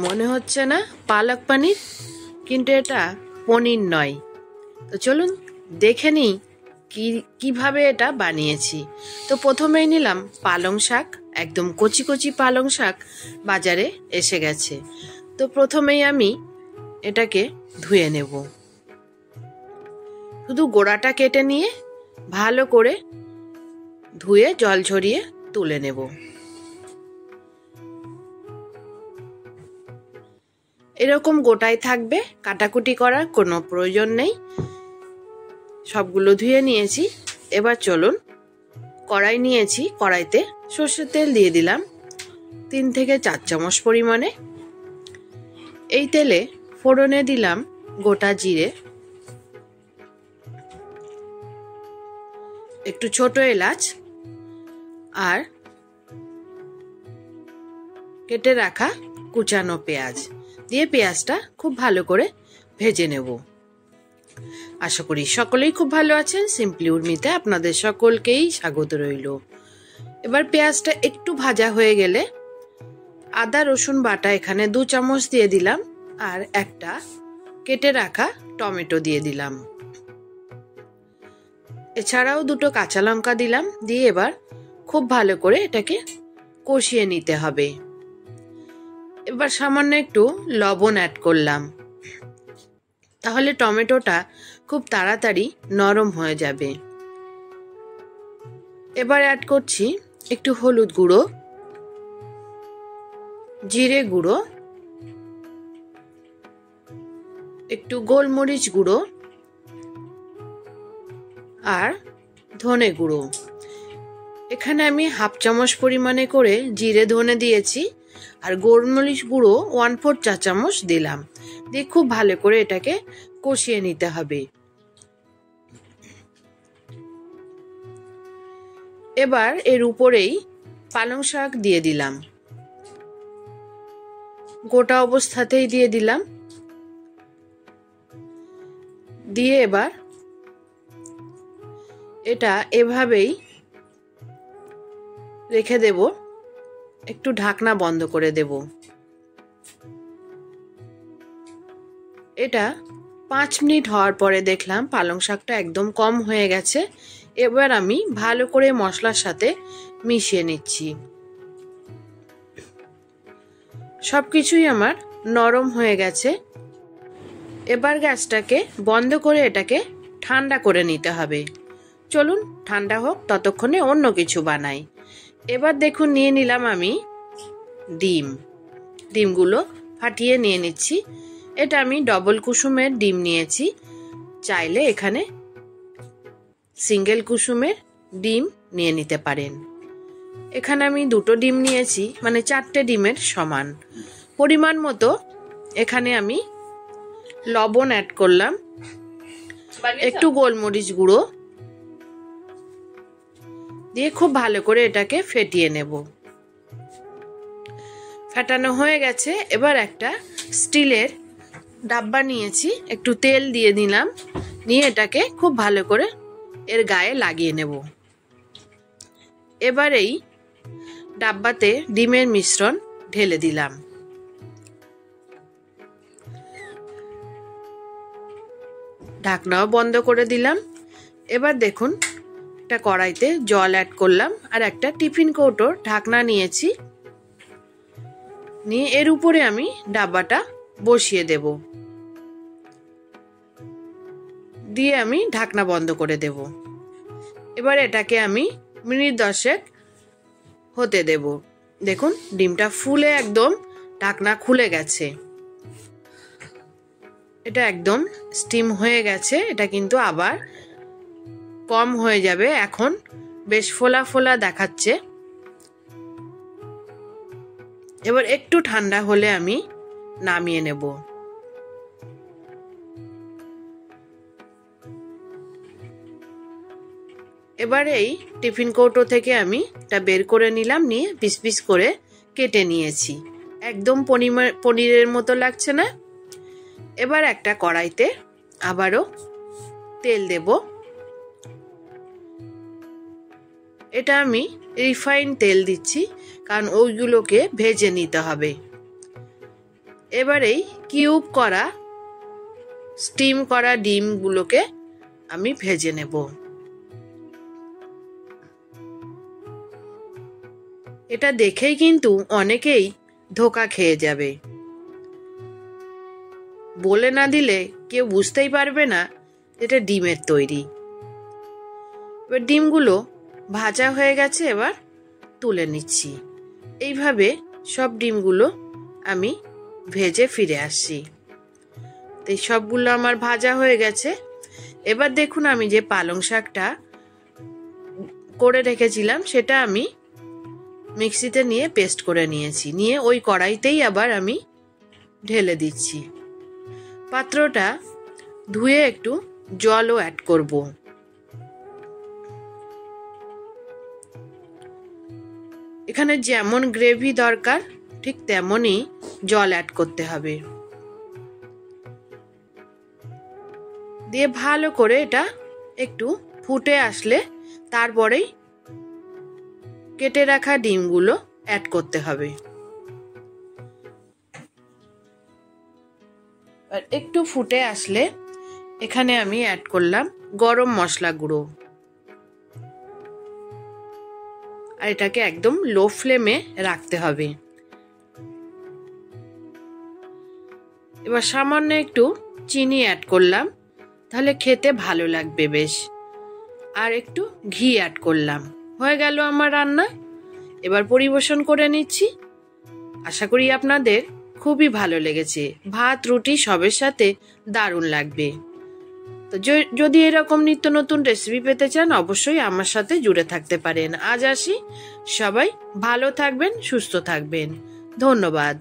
মনে হচ্ছে না পালক পনির, কিন্তু এটা পনির নয়। তো চলুন দেখে নিই কিভাবে এটা বানিয়েছি। তো প্রথমেই নিলাম পালং শাক, একদম কচি কচি পালং শাক বাজারে এসে গেছে। তো প্রথমেই আমি এটাকে ধুয়ে নেব। শুধু গোড়াটা কেটে নিয়ে ভালো করে ধুয়ে জল ঝরিয়ে তুলে নেব। এরকম গোটাই থাকবে, কাটাকুটি করার কোনো প্রয়োজন নেই। সবগুলো ধুয়ে নিয়েছি। এবার চলুন, কড়াই নিয়েছি, কড়াইতে সর্ষের তেল দিয়ে দিলাম 3 থেকে 4 চামচ পরিমাণে। এই তেলে ফোড়নে দিলাম গোটা জিরে, একটু ছোট এলাচ আর কেটে রাখা কুচানো পেঁয়াজ দিয়ে পেঁয়াজটা খুব ভালো করে ভেজে নেব। আশা করি সকলেই খুব ভালো আছেন। সিম্পলি উর্মিতে আপনাদের সকলকেই স্বাগত রইল। এবার পেঁয়াজটা একটু ভাজা হয়ে গেলে আদা রসুন বাটা এখানে 2 চামচ দিয়ে দিলাম আর একটা কেটে রাখা টমেটো দিয়ে দিলাম। এছাড়াও 2টো কাঁচা লঙ্কা দিলাম। দিয়ে এবার খুব ভালো করে এটাকে কষিয়ে নিতে হবে। এবার সামান্য একটু লবণ অ্যাড করলাম, তাহলে টমেটোটা খুব তাড়াতাড়ি নরম হয়ে যাবে। এবার অ্যাড করছি একটু হলুদ গুঁড়ো, জিরে গুঁড়ো, একটু গোলমরিচ গুঁড়ো আর ধনে গুঁড়ো। এখানে আমি 1/2 চামচ পরিমাণে করে জিরে ধনে দিয়েছি আর গোলমরিচ গুঁড়ো 1/4 চা চামচ দিলাম। দিয়ে খুব ভালো করে এটাকে কষিয়ে নিতে হবে। এবার এর উপরেই পালং শাক দিয়ে দিলাম, গোটা অবস্থাতেই দিয়ে দিলাম। দিয়ে এবার এটা এভাবেই রেখে দেব, একটু ঢাকনা বন্ধ করে দেব। এটা 5 মিনিট হওয়ার পরে দেখলাম পালং শাকটা একদম কম হয়ে গেছে। এবার আমি ভালো করে মশলার সাথে মিশিয়ে নিচ্ছি। সবকিছুই আমার নরম হয়ে গেছে। এবার গ্যাসটাকে বন্ধ করে এটাকে ঠান্ডা করে নিতে হবে। চলুন ঠান্ডা হোক, ততক্ষণে অন্য কিছু বানাই। এবার দেখুন নিয়ে নিলাম আমি ডিমগুলো ফাটিয়ে নিয়ে নিচ্ছি। এটা আমি ডবল কুসুমের ডিম নিয়েছি, চাইলে এখানে সিঙ্গেল কুসুমের ডিম নিয়ে নিতে পারেন। এখানে আমি 2টো ডিম নিয়েছি, মানে 4টে ডিমের সমান পরিমাণ মতো। এখানে আমি লবণ অ্যাড করলাম, একটু গোলমরিচ গুঁড়ো দিয়ে খুব ভালো করে এটাকে ফেটিয়ে নেব। ফেটানো হয়ে গেছে। এবার একটা স্টিলের ডাব্বা নিয়েছি, একটু তেল দিয়ে দিলাম, নিয়ে এটাকে খুব ভালো করে এর গায়ে লাগিয়ে নেব। এবার এই ডাব্বাতে ডিমের মিশ্রণ ঢেলে দিলাম। ঢাকনাও বন্ধ করে দিলাম। এবার দেখুন একটা কড়াইতে জল অ্যাড করলাম আর একটা টিফিন কৌটোর ঢাকনা নিয়েছি, নিয়ে এর উপরে আমি ডাব্বাটা বসিয়ে দেব। দিয়ে আমি ঢাকনা বন্ধ করে দেব। এবার এটাকে আমি মিনিট 10 হতে দেব। দেখুন ডিমটা ফুলে একদম ঢাকনা খুলে গেছে। এটা একদম স্টিম হয়ে গেছে। এটা কিন্তু আবার কম হয়ে যাবে। এখন বেশ ফোলা ফোলা দেখাচ্ছে। এবার একটু ঠান্ডা হলে আমি নামিয়ে নেব। এবার এই টিফিন কৌটো থেকে আমি এটা বের করে নিলাম, নিয়ে পিস পিস করে কেটে নিয়েছি। একদম পনিরের মতো লাগছে না? এবার একটা কড়াইতে আবারও তেল দেব। এটা আমি রিফাইন তেল দিচ্ছি, কারণ ওইগুলোকে ভেজে নিতে হবে। এবার এই কিউব করা স্টিম করা ডিমগুলোকে আমি ভেজে নেব। এটা দেখেই কিন্তু অনেকেই ধোঁকা খেয়ে যাবে, বলে না দিলে কেউ বুঝতেই পারবে না এটা ডিমের তৈরি। এবার ডিমগুলো ভাজা হয়ে গেছে, এবার তুলে নিচ্ছি। এইভাবে সব ডিমগুলো আমি ভেজে ফিরে আসছি। তো এই সবগুলো আমার ভাজা হয়ে গেছে। এবার দেখুন আমি যে পালং শাকটা করে রেখেছিলাম সেটা আমি মিক্সিতে নিয়ে পেস্ট করে নিয়েছি। নিয়ে ওই কড়াইতেই আবার আমি ঢেলে দিচ্ছি। পাত্রটা ধুয়ে একটু জলও অ্যাড করব। এখানে যেমন গ্রেভি দরকার ঠিক তেমনই জল অ্যাড করতে হবে। দিয়ে ভালো করে এটা একটু ফুটে আসলে তারপরেই কেটে রাখা ডিমগুলো অ্যাড করতে হবে। আর একটু ফুটে আসলে এখানে আমি অ্যাড করলাম গরম মশলা গুঁড়ো। আর এটাকে একদম লো ফ্লেমে রাখতে হবে। এবার সামান্য একটু চিনি অ্যাড করলাম, তাহলে খেতে ভালো লাগবে বেশ। আর একটু ঘি অ্যাড করলাম। হয়ে গেল আমার রান্না। এবার পরিবেশন করে নিচ্ছি। আশা করি আপনাদের খুবই ভালো লেগেছে। ভাত রুটি সবের সাথে দারুণ লাগবে। তো যদি এরকম নিত্য নতুন রেসিপি পেতে চান অবশ্যই আমার সাথে জুড়ে থাকতে পারেন। আজ আসি, সবাই ভালো থাকবেন, সুস্থ থাকবেন। ধন্যবাদ।